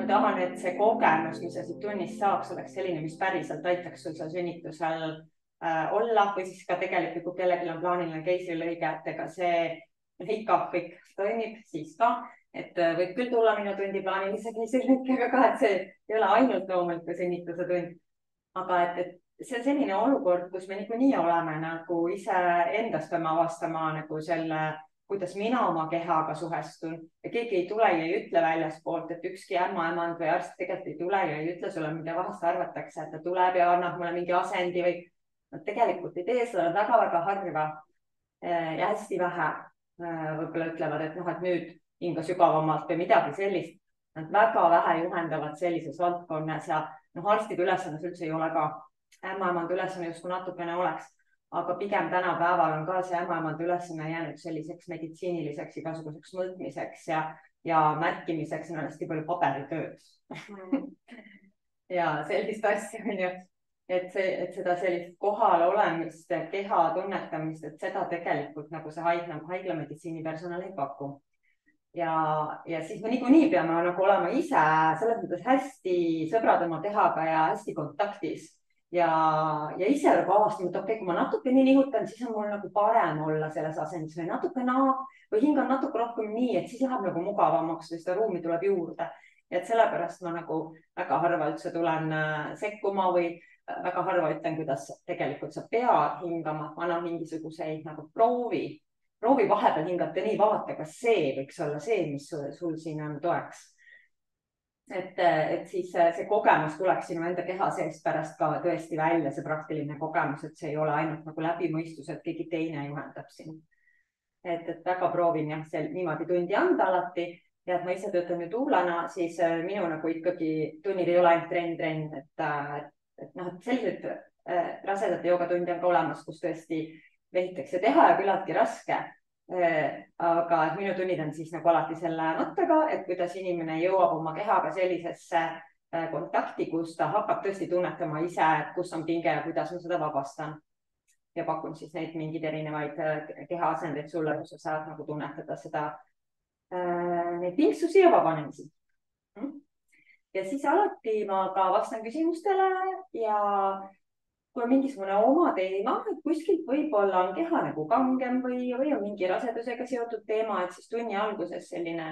ma tahan, et see kogemus, mis sa siit tunnist saaks, oleks selline, mis päriselt aitaks sul seal sünnitusel olla või siis ka tegelikult, kui kellelgi on plaaniline keisrilõige, et ega see ikka kõik toimib siis ka, et võib küll tulla minu tundi plaanilise keisrilõikega ka, et see ei ole ainult loomuliku sünnituse tund. Aga et see on selline olukord, kus me niikuinii oleme nagu ise endast peame avastama nagu selle, kuidas mina oma kehaga suhestun ja keegi ei tule ja ei ütle väljaspoolt, et ükski ämmaemand või arst tegelikult ei tule ja ei ütle sulle, mida vahest arvatakse, et ta tuleb ja annab mulle mingi asendi või nad tegelikult ei tee seda väga-väga harva ja hästi vähe võib-olla ütlevad, et noh, et nüüd hinga sügavamalt või midagi sellist. Nad väga vähe juhendavad sellises valdkonnas ja noh, arstide ülesannes üldse ei ole ka. Ämmaemanda ülesanne justkui natukene oleks, aga pigem tänapäeval on ka see ämmaemanda ülesanne jäänud selliseks meditsiiniliseks igasuguseks mõõtmiseks ja märkimiseks on hästi palju paberitööd ja sellist asja on ju, et seda sellist kohal olemist, keha tunnetamist, et seda tegelikult nagu see haiglameditsiini personal ei paku. Ja siis me niikuinii peame nagu olema ise selles mõttes hästi sõbrad oma kehaga ja hästi kontaktis. Ja ise avastama, et okei, kui ma natuke nii nihutan, siis on mul nagu parem olla selles asendis või natuke või hingan natuke rohkem nii, et siis läheb nagu mugavamaks või seda ruumi tuleb juurde. Ja et sellepärast ma nagu väga harva üldse tulen sekkuma või väga harva ütlen, kuidas tegelikult sa pead hingama. Ma annan mingisuguseid nagu proovi vahepeal hingata nii, vaata, kas see võiks olla see, mis sul siin on toeks. Et siis see kogemus tuleks sinu enda keha seest pärast ka tõesti välja, see praktiline kogemus, et see ei ole ainult nagu läbimõistus, et keegi teine juhendab siin. Et väga proovin jah, niimoodi tundi anda alati ja et ma ise töötan nüüd huulana, siis minu nagu ikkagi tunnid ei ole ainult trenn, et noh, et sellised rasedate joogatundi on ka olemas, kus tõesti vehitakse teha ja küllaltki raske. Aga minu tunnid on siis nagu alati selle mõttega, et kuidas inimene jõuab oma kehaga sellisesse kontakti, kus ta hakkab tõesti tunnetama ise, et kus on pinge ja kuidas ma seda vabastan. Ja pakun siis neid mingeid erinevaid kehaasendeid sulle, kus sa saad nagu tunnetada seda, neid pingsusi ja vabanemisi. Ja siis alati ma ka vastan küsimustele ja kui on mingisugune oma teema, et kuskilt võib-olla on keha nagu kangem või on mingi rasedusega seotud teema, et siis tunni alguses selline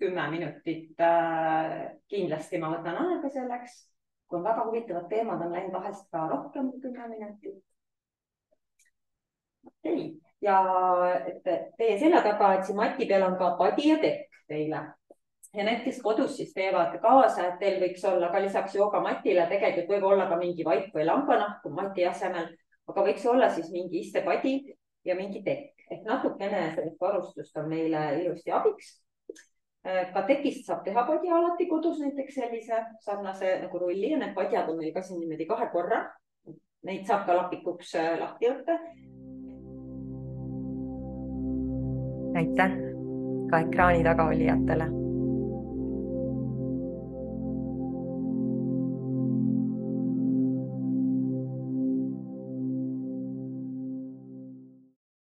10 minutit kindlasti ma võtan aega selleks. Kui on väga huvitavad teemad, on läinud vahest ka rohkem kui 10 minutit. Okay. Ja teie selja taga, et siin mati peal on ka padi ja tekk teile. Ja need, kes kodus siis teevad kaasa, et teil võiks olla ka lisaks joogamatile, tegelikult võib olla ka mingi vaip või lambanahk mati asemel, aga võiks olla siis mingi istepadi ja mingi tekk. Et natukene sellist varustust on meile ilusti abiks. Ka tekist saab teha padja alati kodus, näiteks sellise sarnase nagu rulli ja need padjad on meil ka siin niimoodi 2 korra. Neid saab ka lapikuks lahti võtta. Aitäh ka ekraani taga olijatele.